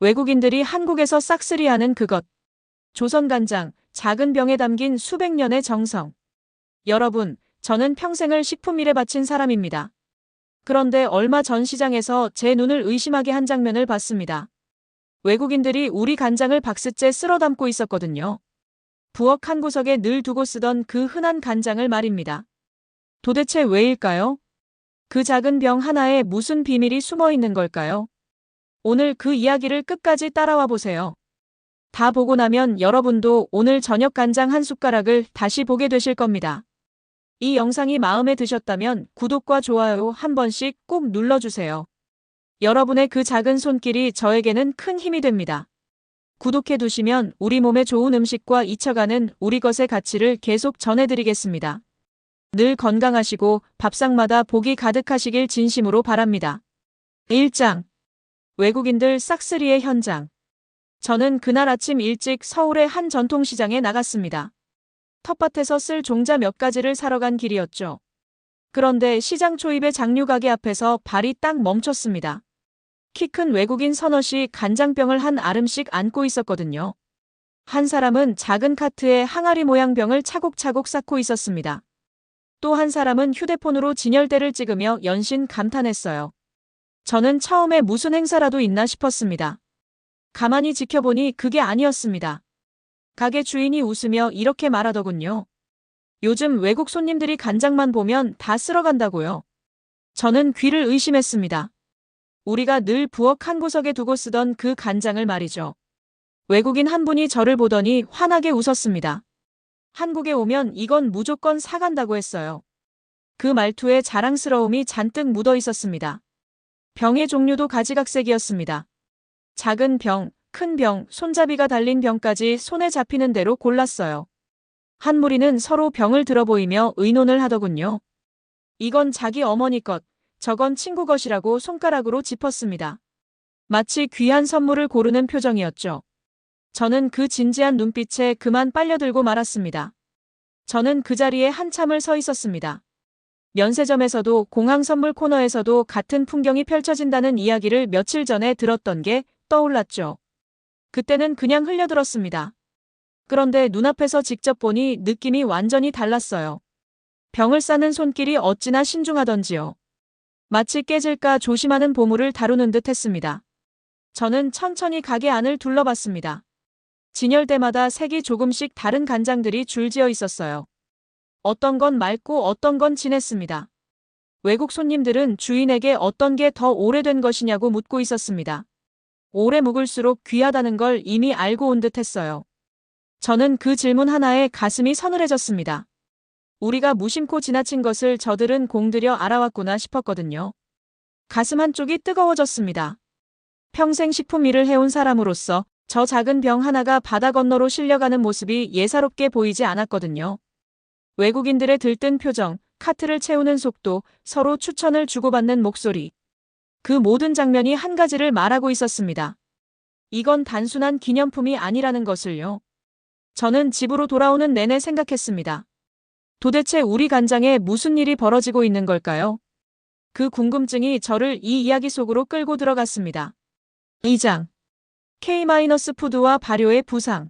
외국인들이 한국에서 싹쓸이하는 그것. 조선간장, 작은 병에 담긴 수백 년의 정성. 여러분, 저는 평생을 식품 일에 바친 사람입니다. 그런데 얼마 전 시장에서 제 눈을 의심하게 한 장면을 봤습니다. 외국인들이 우리 간장을 박스째 쓸어 담고 있었거든요. 부엌 한 구석에 늘 두고 쓰던 그 흔한 간장을 말입니다. 도대체 왜일까요? 그 작은 병 하나에 무슨 비밀이 숨어 있는 걸까요? 오늘 그 이야기를 끝까지 따라와 보세요. 다 보고 나면 여러분도 오늘 저녁 간장 한 숟가락을 다시 보게 되실 겁니다. 이 영상이 마음에 드셨다면 구독과 좋아요 한 번씩 꼭 눌러주세요. 여러분의 그 작은 손길이 저에게는 큰 힘이 됩니다. 구독해 두시면 우리 몸에 좋은 음식과 잊혀가는 우리 것의 가치를 계속 전해드리겠습니다. 늘 건강하시고 밥상마다 복이 가득하시길 진심으로 바랍니다. 1장. 외국인들 싹쓸이의 현장. 저는 그날 아침 일찍 서울의 한 전통시장에 나갔습니다. 텃밭에서 쓸 종자 몇 가지를 사러 간 길이었죠. 그런데 시장 초입의 장류가게 앞에서 발이 딱 멈췄습니다. 키 큰 외국인 서너시 간장병을 한 아름씩 안고 있었거든요. 한 사람은 작은 카트에 항아리 모양 병을 차곡차곡 쌓고 있었습니다. 또 한 사람은 휴대폰으로 진열대를 찍으며 연신 감탄했어요. 저는 처음에 무슨 행사라도 있나 싶었습니다. 가만히 지켜보니 그게 아니었습니다. 가게 주인이 웃으며 이렇게 말하더군요. 요즘 외국 손님들이 간장만 보면 다 쓸어간다고요. 저는 귀를 의심했습니다. 우리가 늘 부엌 한 구석에 두고 쓰던 그 간장을 말이죠. 외국인 한 분이 저를 보더니 환하게 웃었습니다. 한국에 오면 이건 무조건 사간다고 했어요. 그 말투에 자랑스러움이 잔뜩 묻어 있었습니다. 병의 종류도 가지각색이었습니다. 작은 병, 큰 병, 손잡이가 달린 병까지 손에 잡히는 대로 골랐어요. 한 무리는 서로 병을 들어보이며 의논을 하더군요. 이건 자기 어머니 것, 저건 친구 것이라고 손가락으로 짚었습니다. 마치 귀한 선물을 고르는 표정이었죠. 저는 그 진지한 눈빛에 그만 빨려들고 말았습니다. 저는 그 자리에 한참을 서 있었습니다. 면세점에서도 공항 선물 코너에서도 같은 풍경이 펼쳐진다는 이야기를 며칠 전에 들었던 게 떠올랐죠. 그때는 그냥 흘려들었습니다. 그런데 눈앞에서 직접 보니 느낌이 완전히 달랐어요. 병을 싸는 손길이 어찌나 신중하던지요. 마치 깨질까 조심하는 보물을 다루는 듯 했습니다. 저는 천천히 가게 안을 둘러봤습니다. 진열대마다 색이 조금씩 다른 간장들이 줄지어 있었어요. 어떤 건 맑고 어떤 건 진했습니다. 외국 손님들은 주인에게 어떤 게 더 오래된 것이냐고 묻고 있었습니다. 오래 묵을수록 귀하다는 걸 이미 알고 온 듯 했어요. 저는 그 질문 하나에 가슴이 서늘해졌습니다. 우리가 무심코 지나친 것을 저들은 공들여 알아왔구나 싶었거든요. 가슴 한쪽이 뜨거워졌습니다. 평생 식품 일을 해온 사람으로서 저 작은 병 하나가 바다 건너로 실려가는 모습이 예사롭게 보이지 않았거든요. 외국인들의 들뜬 표정, 카트를 채우는 속도, 서로 추천을 주고받는 목소리. 그 모든 장면이 한 가지를 말하고 있었습니다. 이건 단순한 기념품이 아니라는 것을요. 저는 집으로 돌아오는 내내 생각했습니다. 도대체 우리 간장에 무슨 일이 벌어지고 있는 걸까요? 그 궁금증이 저를 이 이야기 속으로 끌고 들어갔습니다. 2장. K-푸드와 발효의 부상.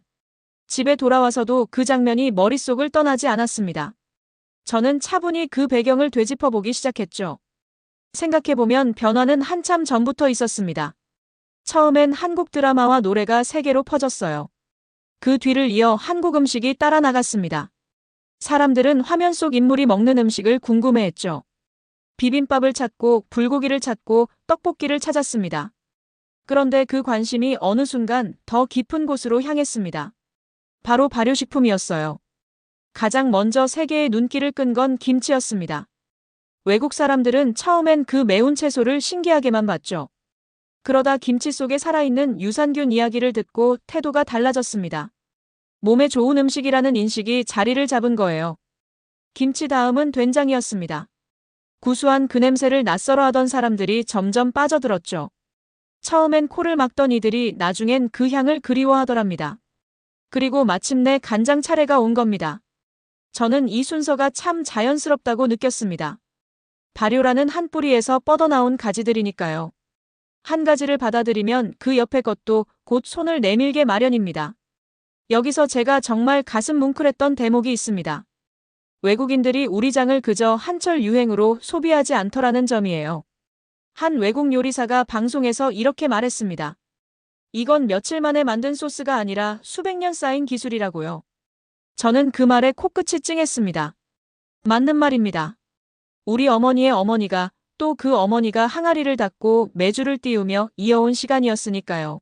집에 돌아와서도 그 장면이 머릿속을 떠나지 않았습니다. 저는 차분히 그 배경을 되짚어보기 시작했죠. 생각해보면 변화는 한참 전부터 있었습니다. 처음엔 한국 드라마와 노래가 세계로 퍼졌어요. 그 뒤를 이어 한국 음식이 따라 나갔습니다. 사람들은 화면 속 인물이 먹는 음식을 궁금해했죠. 비빔밥을 찾고 불고기를 찾고 떡볶이를 찾았습니다. 그런데 그 관심이 어느 순간 더 깊은 곳으로 향했습니다. 바로 발효식품이었어요. 가장 먼저 세계의 눈길을 끈 건 김치였습니다. 외국 사람들은 처음엔 그 매운 채소를 신기하게만 봤죠. 그러다 김치 속에 살아있는 유산균 이야기를 듣고 태도가 달라졌습니다. 몸에 좋은 음식이라는 인식이 자리를 잡은 거예요. 김치 다음은 된장이었습니다. 구수한 그 냄새를 낯설어 하던 사람들이 점점 빠져들었죠. 처음엔 코를 막던 이들이 나중엔 그 향을 그리워하더랍니다. 그리고 마침내 간장 차례가 온 겁니다. 저는 이 순서가 참 자연스럽다고 느꼈습니다. 발효라는 한 뿌리에서 뻗어나온 가지들이니까요. 한 가지를 받아들이면 그 옆에 것도 곧 손을 내밀게 마련입니다. 여기서 제가 정말 가슴 뭉클했던 대목이 있습니다. 외국인들이 우리 장을 그저 한철 유행으로 소비하지 않더라는 점이에요. 한 외국 요리사가 방송에서 이렇게 말했습니다. 이건 며칠 만에 만든 소스가 아니라 수백 년 쌓인 기술이라고요. 저는 그 말에 코끝이 찡했습니다. 맞는 말입니다. 우리 어머니의 어머니가 또 그 어머니가 항아리를 닫고 메주를 띄우며 이어온 시간이었으니까요.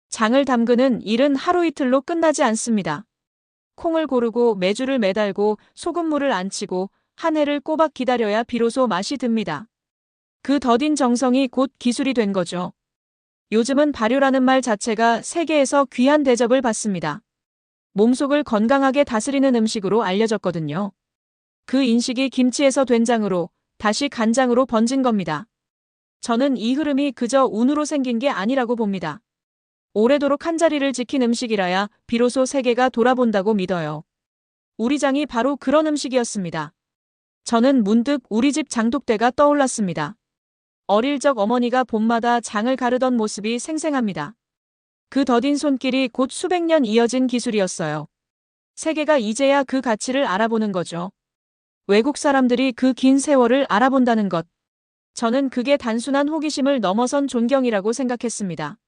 장을 담그는 일은 하루 이틀로 끝나지 않습니다. 콩을 고르고 메주를 매달고 소금물을 안치고 한 해를 꼬박 기다려야 비로소 맛이 듭니다. 그 더딘 정성이 곧 기술이 된 거죠. 요즘은 발효라는 말 자체가 세계에서 귀한 대접을 받습니다. 몸속을 건강하게 다스리는 음식으로 알려졌거든요. 그 인식이 김치에서 된장으로 다시 간장으로 번진 겁니다. 저는 이 흐름이 그저 운으로 생긴 게 아니라고 봅니다. 오래도록 한자리를 지킨 음식이라야 비로소 세계가 돌아본다고 믿어요. 우리 장이 바로 그런 음식이었습니다. 저는 문득 우리 집 장독대가 떠올랐습니다. 어릴 적 어머니가 봄마다 장을 가르던 모습이 생생합니다. 그 더딘 손길이 곧 수백 년 이어진 기술이었어요. 세계가 이제야 그 가치를 알아보는 거죠. 외국 사람들이 그 긴 세월을 알아본다는 것. 저는 그게 단순한 호기심을 넘어선 존경이라고 생각했습니다.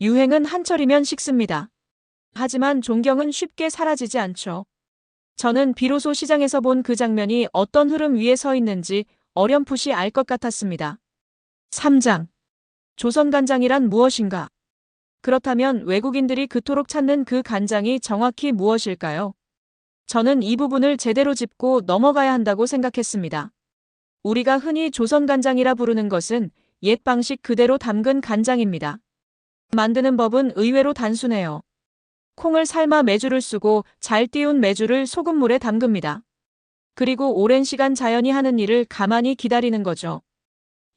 유행은 한철이면 식습니다. 하지만 존경은 쉽게 사라지지 않죠. 저는 비로소 시장에서 본 그 장면이 어떤 흐름 위에 서 있는지 어렴풋이 알 것 같았습니다. 3장. 조선간장이란 무엇인가? 그렇다면 외국인들이 그토록 찾는 그 간장이 정확히 무엇일까요? 저는 이 부분을 제대로 짚고 넘어가야 한다고 생각했습니다. 우리가 흔히 조선간장이라 부르는 것은 옛 방식 그대로 담근 간장입니다. 만드는 법은 의외로 단순해요. 콩을 삶아 메주를 쓰고 잘 띄운 메주를 소금물에 담급니다. 그리고 오랜 시간 자연이 하는 일을 가만히 기다리는 거죠.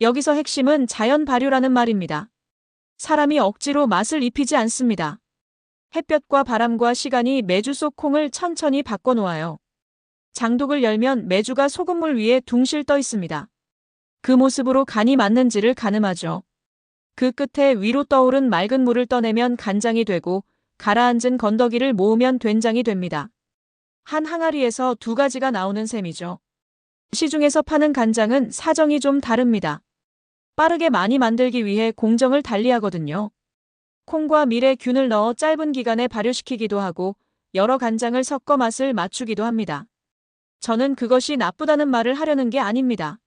여기서 핵심은 자연 발효라는 말입니다. 사람이 억지로 맛을 입히지 않습니다. 햇볕과 바람과 시간이 메주 속 콩을 천천히 바꿔놓아요. 장독을 열면 메주가 소금물 위에 둥실 떠 있습니다. 그 모습으로 간이 맞는지를 가늠하죠. 그 끝에 위로 떠오른 맑은 물을 떠내면 간장이 되고 가라앉은 건더기를 모으면 된장이 됩니다. 한 항아리에서 두 가지가 나오는 셈이죠. 시중에서 파는 간장은 사정이 좀 다릅니다. 빠르게 많이 만들기 위해 공정을 달리하거든요. 콩과 밀에 균을 넣어 짧은 기간에 발효시키기도 하고 여러 간장을 섞어 맛을 맞추기도 합니다. 저는 그것이 나쁘다는 말을 하려는 게 아닙니다.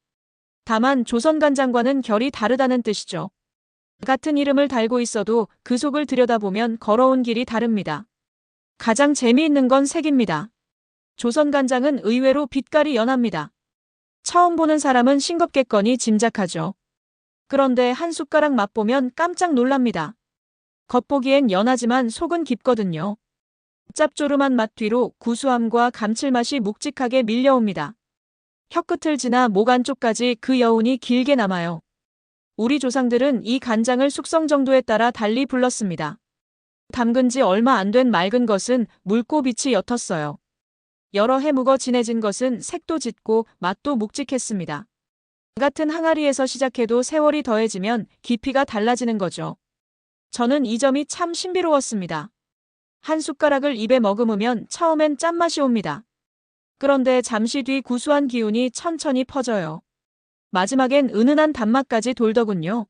다만 조선간장과는 결이 다르다는 뜻이죠. 같은 이름을 달고 있어도 그 속을 들여다보면 걸어온 길이 다릅니다. 가장 재미있는 건 색입니다. 조선간장은 의외로 빛깔이 연합니다. 처음 보는 사람은 싱겁겠거니 짐작하죠. 그런데 한 숟가락 맛보면 깜짝 놀랍니다. 겉보기엔 연하지만 속은 깊거든요. 짭조름한 맛 뒤로 구수함과 감칠맛이 묵직하게 밀려옵니다. 혀끝을 지나 목 안쪽까지 그 여운이 길게 남아요. 우리 조상들은 이 간장을 숙성 정도에 따라 달리 불렀습니다. 담근 지 얼마 안 된 맑은 것은 묽고 빛이 옅었어요. 여러 해 묵어 진해진 것은 색도 짙고 맛도 묵직했습니다. 같은 항아리에서 시작해도 세월이 더해지면 깊이가 달라지는 거죠. 저는 이 점이 참 신비로웠습니다. 한 숟가락을 입에 머금으면 처음엔 짠맛이 옵니다. 그런데 잠시 뒤 구수한 기운이 천천히 퍼져요. 마지막엔 은은한 단맛까지 돌더군요.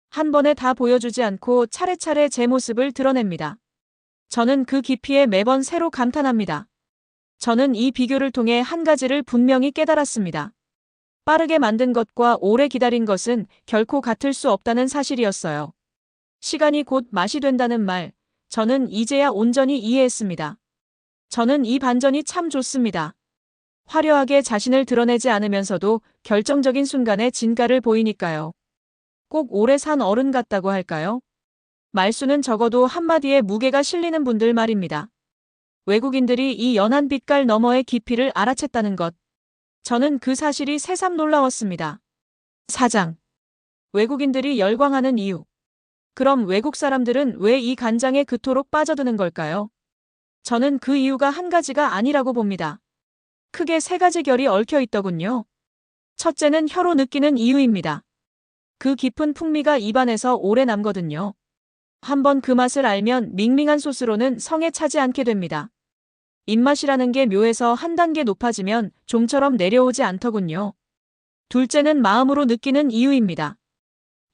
한 번에 다 보여주지 않고 차례차례 제 모습을 드러냅니다. 저는 그 깊이에 매번 새로 감탄합니다. 저는 이 비교를 통해 한 가지를 분명히 깨달았습니다. 빠르게 만든 것과 오래 기다린 것은 결코 같을 수 없다는 사실이었어요. 시간이 곧 맛이 된다는 말, 저는 이제야 온전히 이해했습니다. 저는 이 반전이 참 좋습니다. 화려하게 자신을 드러내지 않으면서도 결정적인 순간에 진가를 보이니까요. 꼭 오래 산 어른 같다고 할까요? 말수는 적어도 한마디에 무게가 실리는 분들 말입니다. 외국인들이 이 연한 빛깔 너머의 깊이를 알아챘다는 것. 저는 그 사실이 새삼 놀라웠습니다. 4장. 외국인들이 열광하는 이유. 그럼 외국 사람들은 왜 이 간장에 그토록 빠져드는 걸까요? 저는 그 이유가 한 가지가 아니라고 봅니다. 크게 세 가지 결이 얽혀 있더군요. 첫째는 혀로 느끼는 이유입니다. 그 깊은 풍미가 입안에서 오래 남거든요. 한번 그 맛을 알면 밍밍한 소스로는 성에 차지 않게 됩니다. 입맛이라는 게 묘해서 한 단계 높아지면 좀처럼 내려오지 않더군요. 둘째는 마음으로 느끼는 이유입니다.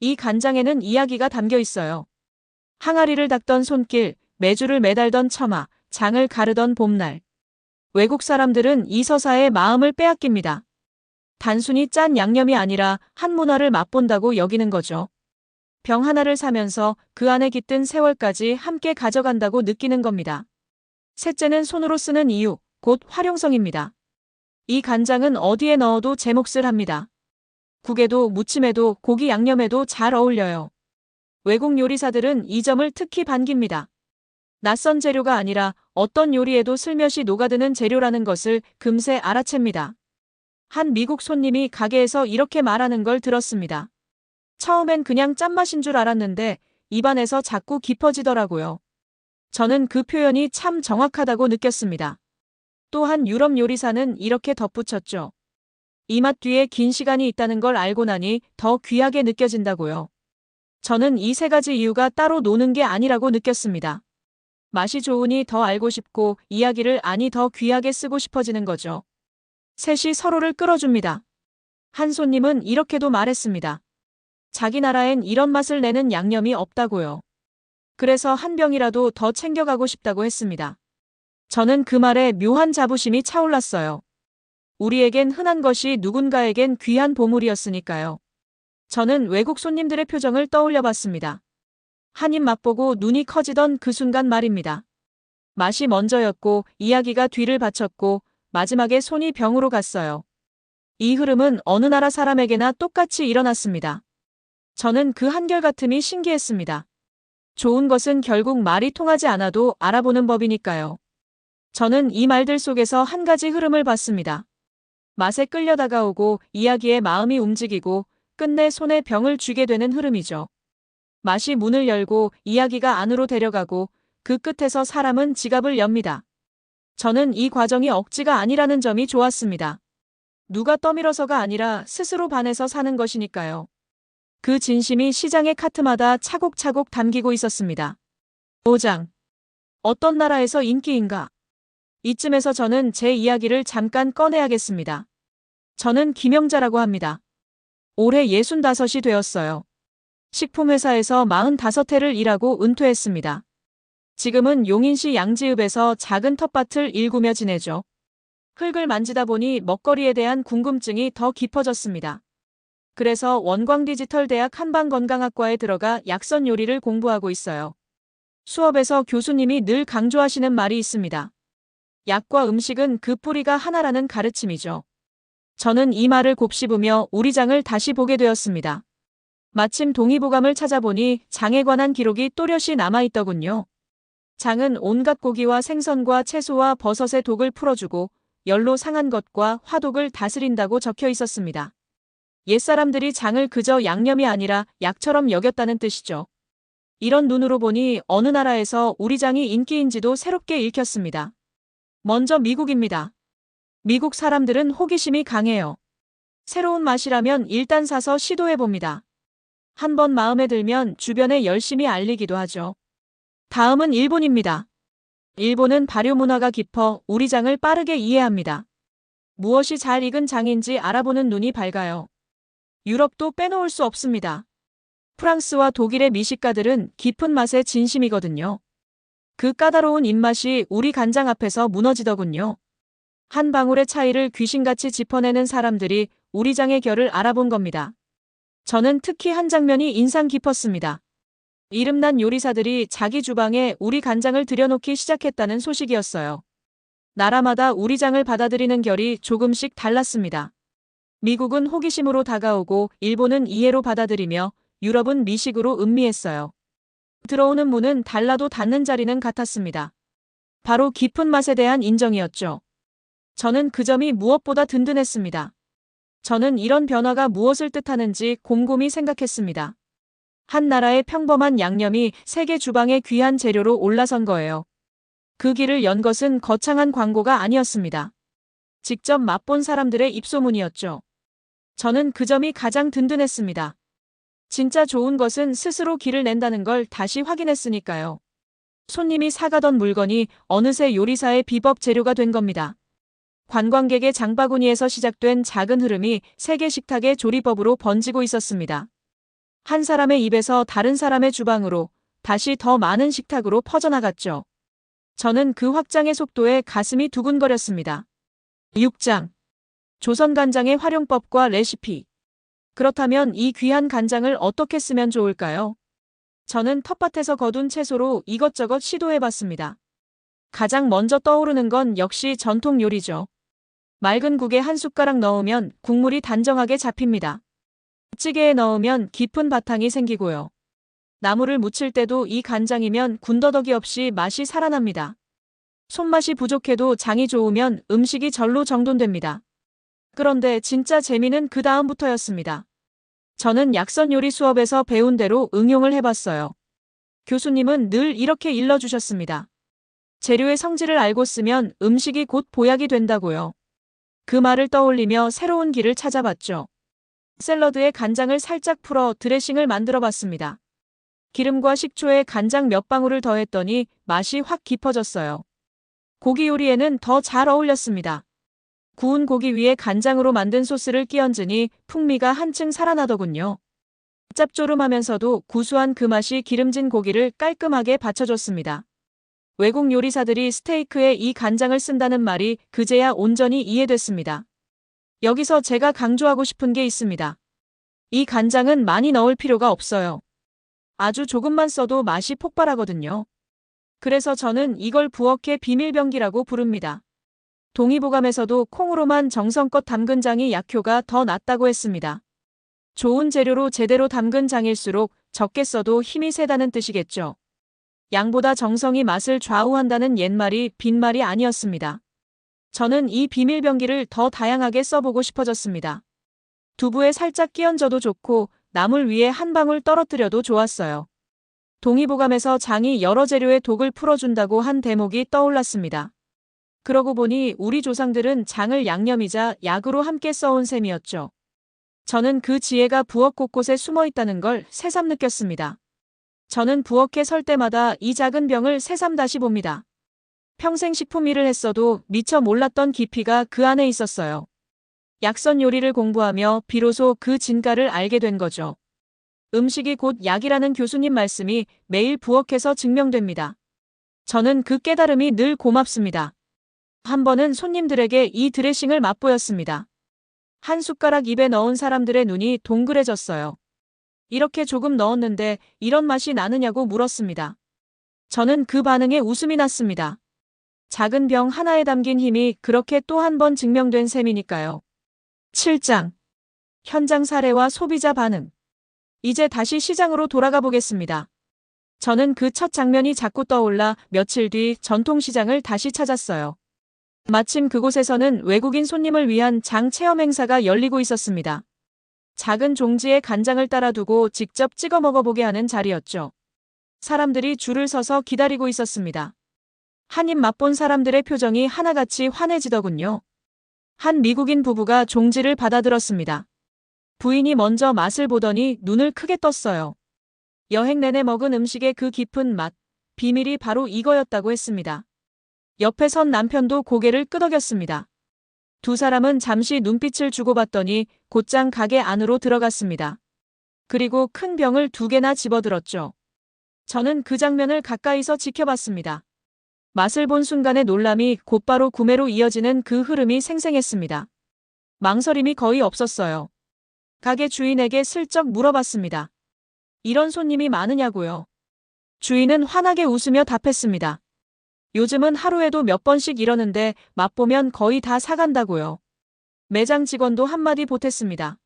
이 간장에는 이야기가 담겨 있어요. 항아리를 닦던 손길, 메주를 매달던 처마, 장을 가르던 봄날. 외국 사람들은 이 서사에 마음을 빼앗깁니다. 단순히 짠 양념이 아니라 한 문화를 맛본다고 여기는 거죠. 병 하나를 사면서 그 안에 깃든 세월까지 함께 가져간다고 느끼는 겁니다. 셋째는 손으로 쓰는 이유, 곧 활용성입니다. 이 간장은 어디에 넣어도 제 몫을 합니다. 국에도 무침에도 고기 양념에도 잘 어울려요. 외국 요리사들은 이 점을 특히 반깁니다. 낯선 재료가 아니라 어떤 요리에도 슬며시 녹아드는 재료라는 것을 금세 알아챕니다. 한 미국 손님이 가게에서 이렇게 말하는 걸 들었습니다. 처음엔 그냥 짠맛인 줄 알았는데 입안에서 자꾸 깊어지더라고요. 저는 그 표현이 참 정확하다고 느꼈습니다. 또한 유럽 요리사는 이렇게 덧붙였죠. 이 맛 뒤에 긴 시간이 있다는 걸 알고 나니 더 귀하게 느껴진다고요. 저는 이 세 가지 이유가 따로 노는 게 아니라고 느꼈습니다. 맛이 좋으니 더 알고 싶고 이야기를 아니 더 귀하게 쓰고 싶어지는 거죠. 셋이 서로를 끌어줍니다. 한 손님은 이렇게도 말했습니다. 자기 나라엔 이런 맛을 내는 양념이 없다고요. 그래서 한 병이라도 더 챙겨가고 싶다고 했습니다. 저는 그 말에 묘한 자부심이 차올랐어요. 우리에겐 흔한 것이 누군가에겐 귀한 보물이었으니까요. 저는 외국 손님들의 표정을 떠올려 봤습니다. 한 입 맛보고 눈이 커지던 그 순간 말입니다. 맛이 먼저였고 이야기가 뒤를 바쳤고 마지막에 손이 병으로 갔어요. 이 흐름은 어느 나라 사람에게나 똑같이 일어났습니다. 저는 그 한결같음이 신기했습니다. 좋은 것은 결국 말이 통하지 않아도 알아보는 법이니까요. 저는 이 말들 속에서 한 가지 흐름을 봤습니다. 맛에 끌려 다가오고 이야기에 마음이 움직이고 끝내 손에 병을 쥐게 되는 흐름이죠. 맛이 문을 열고 이야기가 안으로 데려가고 그 끝에서 사람은 지갑을 엽니다. 저는 이 과정이 억지가 아니라는 점이 좋았습니다. 누가 떠밀어서가 아니라 스스로 반해서 사는 것이니까요. 그 진심이 시장의 카트마다 차곡차곡 담기고 있었습니다. 5장. 어떤 나라에서 인기인가? 이쯤에서 저는 제 이야기를 잠깐 꺼내야겠습니다. 저는 김영자라고 합니다. 올해 65이 되었어요. 식품회사에서 45해를 일하고 은퇴했습니다. 지금은 용인시 양지읍에서 작은 텃밭을 일구며 지내죠. 흙을 만지다 보니 먹거리에 대한 궁금증이 더 깊어졌습니다. 그래서 원광디지털대학 한방건강학과에 들어가 약선 요리를 공부하고 있어요. 수업에서 교수님이 늘 강조하시는 말이 있습니다. 약과 음식은 그 뿌리가 하나라는 가르침이죠. 저는 이 말을 곱씹으며 우리 장을 다시 보게 되었습니다. 마침 동의보감을 찾아보니 장에 관한 기록이 또렷이 남아있더군요. 장은 온갖 고기와 생선과 채소와 버섯의 독을 풀어주고 열로 상한 것과 화독을 다스린다고 적혀 있었습니다. 옛사람들이 장을 그저 양념이 아니라 약처럼 여겼다는 뜻이죠. 이런 눈으로 보니 어느 나라에서 우리 장이 인기인지도 새롭게 읽혔습니다. 먼저 미국입니다. 미국 사람들은 호기심이 강해요. 새로운 맛이라면 일단 사서 시도해봅니다. 한번 마음에 들면 주변에 열심히 알리기도 하죠. 다음은 일본입니다. 일본은 발효 문화가 깊어 우리 장을 빠르게 이해합니다. 무엇이 잘 익은 장인지 알아보는 눈이 밝아요. 유럽도 빼놓을 수 없습니다. 프랑스와 독일의 미식가들은 깊은 맛에 진심이거든요. 그 까다로운 입맛이 우리 간장 앞에서 무너지더군요. 한 방울의 차이를 귀신같이 짚어내는 사람들이 우리 장의 결을 알아본 겁니다. 저는 특히 한 장면이 인상 깊었습니다. 이름난 요리사들이 자기 주방에 우리 간장을 들여놓기 시작했다는 소식이었어요. 나라마다 우리 장을 받아들이는 결이 조금씩 달랐습니다. 미국은 호기심으로 다가오고 일본은 이해로 받아들이며 유럽은 미식으로 음미했어요. 들어오는 문은 달라도 닫는 자리는 같았습니다. 바로 깊은 맛에 대한 인정이었죠. 저는 그 점이 무엇보다 든든했습니다. 저는 이런 변화가 무엇을 뜻하는지 곰곰이 생각했습니다. 한 나라의 평범한 양념이 세계 주방의 귀한 재료로 올라선 거예요. 그 길을 연 것은 거창한 광고가 아니었습니다. 직접 맛본 사람들의 입소문이었죠. 저는 그 점이 가장 든든했습니다. 진짜 좋은 것은 스스로 길을 낸다는 걸 다시 확인했으니까요. 손님이 사가던 물건이 어느새 요리사의 비법 재료가 된 겁니다. 관광객의 장바구니에서 시작된 작은 흐름이 세계 식탁의 조리법으로 번지고 있었습니다. 한 사람의 입에서 다른 사람의 주방으로 다시 더 많은 식탁으로 퍼져나갔죠. 저는 그 확장의 속도에 가슴이 두근거렸습니다. 6장. 조선 간장의 활용법과 레시피. 그렇다면 이 귀한 간장을 어떻게 쓰면 좋을까요? 저는 텃밭에서 거둔 채소로 이것저것 시도해봤습니다. 가장 먼저 떠오르는 건 역시 전통 요리죠. 맑은 국에 한 숟가락 넣으면 국물이 단정하게 잡힙니다. 찌개에 넣으면 깊은 바탕이 생기고요. 나물을 무칠 때도 이 간장이면 군더더기 없이 맛이 살아납니다. 손맛이 부족해도 장이 좋으면 음식이 절로 정돈됩니다. 그런데 진짜 재미는 그 다음부터였습니다. 저는 약선 요리 수업에서 배운 대로 응용을 해봤어요. 교수님은 늘 이렇게 일러주셨습니다. 재료의 성질을 알고 쓰면 음식이 곧 보약이 된다고요. 그 말을 떠올리며 새로운 길을 찾아봤죠. 샐러드에 간장을 살짝 풀어 드레싱을 만들어봤습니다. 기름과 식초에 간장 몇 방울을 더했더니 맛이 확 깊어졌어요. 고기 요리에는 더 잘 어울렸습니다. 구운 고기 위에 간장으로 만든 소스를 끼얹으니 풍미가 한층 살아나더군요. 짭조름하면서도 구수한 그 맛이 기름진 고기를 깔끔하게 받쳐줬습니다. 외국 요리사들이 스테이크에 이 간장을 쓴다는 말이 그제야 온전히 이해됐습니다. 여기서 제가 강조하고 싶은 게 있습니다. 이 간장은 많이 넣을 필요가 없어요. 아주 조금만 써도 맛이 폭발하거든요. 그래서 저는 이걸 부엌의 비밀병기라고 부릅니다. 동의보감에서도 콩으로만 정성껏 담근 장이 약효가 더 낫다고 했습니다. 좋은 재료로 제대로 담근 장일수록 적게 써도 힘이 세다는 뜻이겠죠. 양보다 정성이 맛을 좌우한다는 옛말이 빈말이 아니었습니다. 저는 이 비밀병기를 더 다양하게 써보고 싶어졌습니다. 두부에 살짝 끼얹어도 좋고 나물 위에 한 방울 떨어뜨려도 좋았어요. 동의보감에서 장이 여러 재료의 독을 풀어준다고 한 대목이 떠올랐습니다. 그러고 보니 우리 조상들은 장을 양념이자 약으로 함께 써온 셈이었죠. 저는 그 지혜가 부엌 곳곳에 숨어 있다는 걸 새삼 느꼈습니다. 저는 부엌에 설 때마다 이 작은 병을 새삼 다시 봅니다. 평생 식품 일을 했어도 미처 몰랐던 깊이가 그 안에 있었어요. 약선 요리를 공부하며 비로소 그 진가를 알게 된 거죠. 음식이 곧 약이라는 교수님 말씀이 매일 부엌에서 증명됩니다. 저는 그 깨달음이 늘 고맙습니다. 한 번은 손님들에게 이 드레싱을 맛보였습니다. 한 숟가락 입에 넣은 사람들의 눈이 동그래졌어요. 이렇게 조금 넣었는데 이런 맛이 나느냐고 물었습니다. 저는 그 반응에 웃음이 났습니다. 작은 병 하나에 담긴 힘이 그렇게 또 한 번 증명된 셈이니까요. 7장. 현장 사례와 소비자 반응. 이제 다시 시장으로 돌아가 보겠습니다. 저는 그 첫 장면이 자꾸 떠올라 며칠 뒤 전통시장을 다시 찾았어요. 마침 그곳에서는 외국인 손님을 위한 장 체험 행사가 열리고 있었습니다. 작은 종지에 간장을 따라두고 직접 찍어 먹어보게 하는 자리였죠. 사람들이 줄을 서서 기다리고 있었습니다. 한 입 맛본 사람들의 표정이 하나같이 환해지더군요. 한 미국인 부부가 종지를 받아들었습니다. 부인이 먼저 맛을 보더니 눈을 크게 떴어요. 여행 내내 먹은 음식의 그 깊은 맛, 비밀이 바로 이거였다고 했습니다. 옆에 선 남편도 고개를 끄덕였습니다. 두 사람은 잠시 눈빛을 주고받더니 곧장 가게 안으로 들어갔습니다. 그리고 큰 병을 2개나 집어들었죠. 저는 그 장면을 가까이서 지켜봤습니다. 맛을 본 순간의 놀람이 곧바로 구매로 이어지는 그 흐름이 생생했습니다. 망설임이 거의 없었어요. 가게 주인에게 슬쩍 물어봤습니다. 이런 손님이 많으냐고요. 주인은 환하게 웃으며 답했습니다. 요즘은 하루에도 몇 번씩 이러는데 맛보면 거의 다 사간다고요. 매장 직원도 한마디 보탰습니다.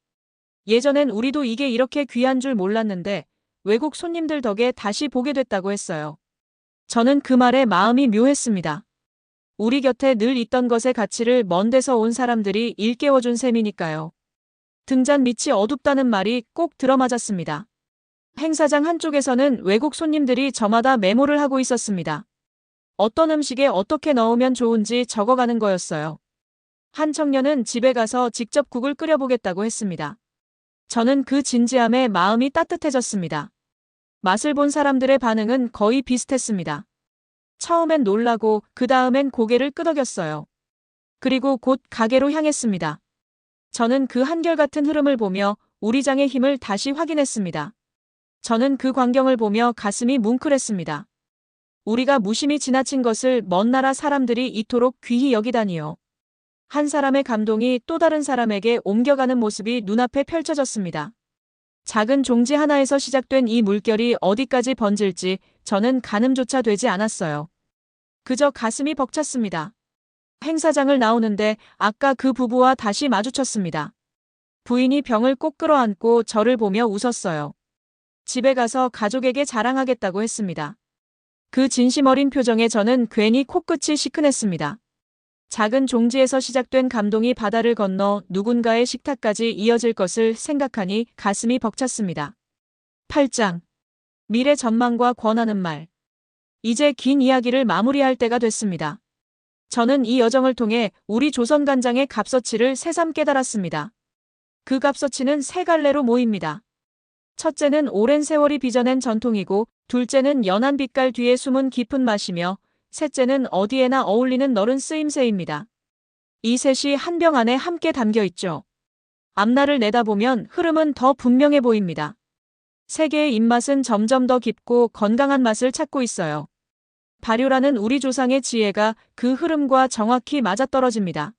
예전엔 우리도 이게 이렇게 귀한 줄 몰랐는데 외국 손님들 덕에 다시 보게 됐다고 했어요. 저는 그 말에 마음이 묘했습니다. 우리 곁에 늘 있던 것의 가치를 먼 데서 온 사람들이 일깨워준 셈이니까요. 등잔 밑이 어둡다는 말이 꼭 들어맞았습니다. 행사장 한쪽에서는 외국 손님들이 저마다 메모를 하고 있었습니다. 어떤 음식에 어떻게 넣으면 좋은지 적어가는 거였어요. 한 청년은 집에 가서 직접 국을 끓여보겠다고 했습니다. 저는 그 진지함에 마음이 따뜻해졌습니다. 맛을 본 사람들의 반응은 거의 비슷했습니다. 처음엔 놀라고 그 다음엔 고개를 끄덕였어요. 그리고 곧 가게로 향했습니다. 저는 그 한결같은 흐름을 보며 우리 장의 힘을 다시 확인했습니다. 저는 그 광경을 보며 가슴이 뭉클했습니다. 우리가 무심히 지나친 것을 먼 나라 사람들이 이토록 귀히 여기다니요. 한 사람의 감동이 또 다른 사람에게 옮겨가는 모습이 눈앞에 펼쳐졌습니다. 작은 종지 하나에서 시작된 이 물결이 어디까지 번질지 저는 가늠조차 되지 않았어요. 그저 가슴이 벅찼습니다. 행사장을 나오는데 아까 그 부부와 다시 마주쳤습니다. 부인이 병을 꼭 끌어안고 저를 보며 웃었어요. 집에 가서 가족에게 자랑하겠다고 했습니다. 그 진심 어린 표정에 저는 괜히 코끝이 시큰했습니다. 작은 종지에서 시작된 감동이 바다를 건너 누군가의 식탁까지 이어질 것을 생각하니 가슴이 벅찼습니다. 8장. 미래 전망과 권하는 말. 이제 긴 이야기를 마무리할 때가 됐습니다. 저는 이 여정을 통해 우리 조선간장의 값어치를 새삼 깨달았습니다. 그 값어치는 세 갈래로 모입니다. 첫째는 오랜 세월이 빚어낸 전통이고, 둘째는 연한 빛깔 뒤에 숨은 깊은 맛이며, 셋째는 어디에나 어울리는 너른 쓰임새입니다. 이 셋이 한 병 안에 함께 담겨 있죠. 앞날을 내다보면 흐름은 더 분명해 보입니다. 세계의 입맛은 점점 더 깊고 건강한 맛을 찾고 있어요. 발효라는 우리 조상의 지혜가 그 흐름과 정확히 맞아떨어집니다.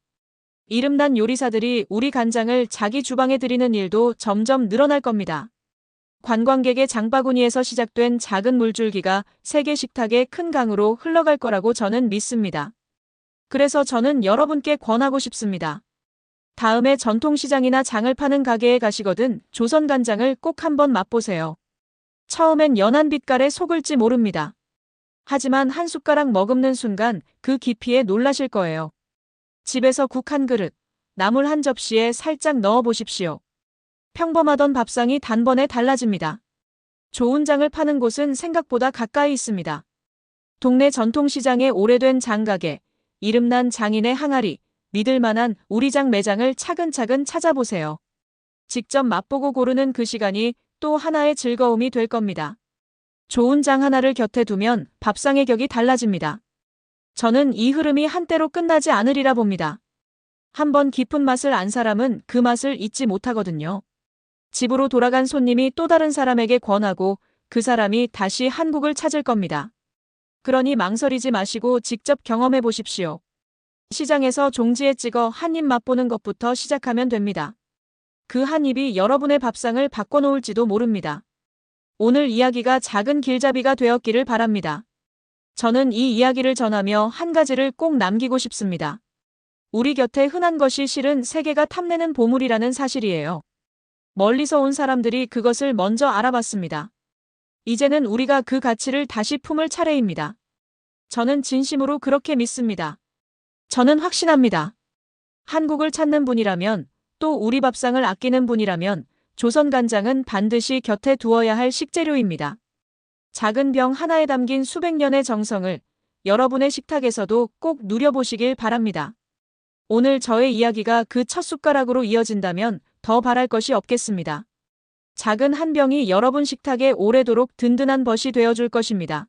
이름난 요리사들이 우리 간장을 자기 주방에 들이는 일도 점점 늘어날 겁니다. 관광객의 장바구니에서 시작된 작은 물줄기가 세계 식탁의 큰 강으로 흘러갈 거라고 저는 믿습니다. 그래서 저는 여러분께 권하고 싶습니다. 다음에 전통시장이나 장을 파는 가게에 가시거든 조선 간장을 꼭 한번 맛보세요. 처음엔 연한 빛깔에 속을지 모릅니다. 하지만 한 숟가락 머금는 순간 그 깊이에 놀라실 거예요. 집에서 국 한 그릇, 나물 한 접시에 살짝 넣어 보십시오. 평범하던 밥상이 단번에 달라집니다. 좋은 장을 파는 곳은 생각보다 가까이 있습니다. 동네 전통시장의 오래된 장가게, 이름난 장인의 항아리, 믿을만한 우리 장 매장을 차근차근 찾아보세요. 직접 맛보고 고르는 그 시간이 또 하나의 즐거움이 될 겁니다. 좋은 장 하나를 곁에 두면 밥상의 격이 달라집니다. 저는 이 흐름이 한때로 끝나지 않으리라 봅니다. 한번 깊은 맛을 안 사람은 그 맛을 잊지 못하거든요. 집으로 돌아간 손님이 또 다른 사람에게 권하고 그 사람이 다시 한국을 찾을 겁니다. 그러니 망설이지 마시고 직접 경험해 보십시오. 시장에서 종지에 찍어 한 입 맛보는 것부터 시작하면 됩니다. 그 한 입이 여러분의 밥상을 바꿔놓을지도 모릅니다. 오늘 이야기가 작은 길잡이가 되었기를 바랍니다. 저는 이 이야기를 전하며 한 가지를 꼭 남기고 싶습니다. 우리 곁에 흔한 것이 실은 세계가 탐내는 보물이라는 사실이에요. 멀리서 온 사람들이 그것을 먼저 알아봤습니다. 이제는 우리가 그 가치를 다시 품을 차례입니다. 저는 진심으로 그렇게 믿습니다. 저는 확신합니다. 한국을 찾는 분이라면, 또 우리 밥상을 아끼는 분이라면 조선 간장은 반드시 곁에 두어야 할 식재료입니다. 작은 병 하나에 담긴 수백 년의 정성을 여러분의 식탁에서도 꼭 누려보시길 바랍니다. 오늘 저의 이야기가 그 첫 숟가락으로 이어진다면 더 바랄 것이 없겠습니다. 작은 한 병이 여러분 식탁에 오래도록 든든한 벗이 되어줄 것입니다.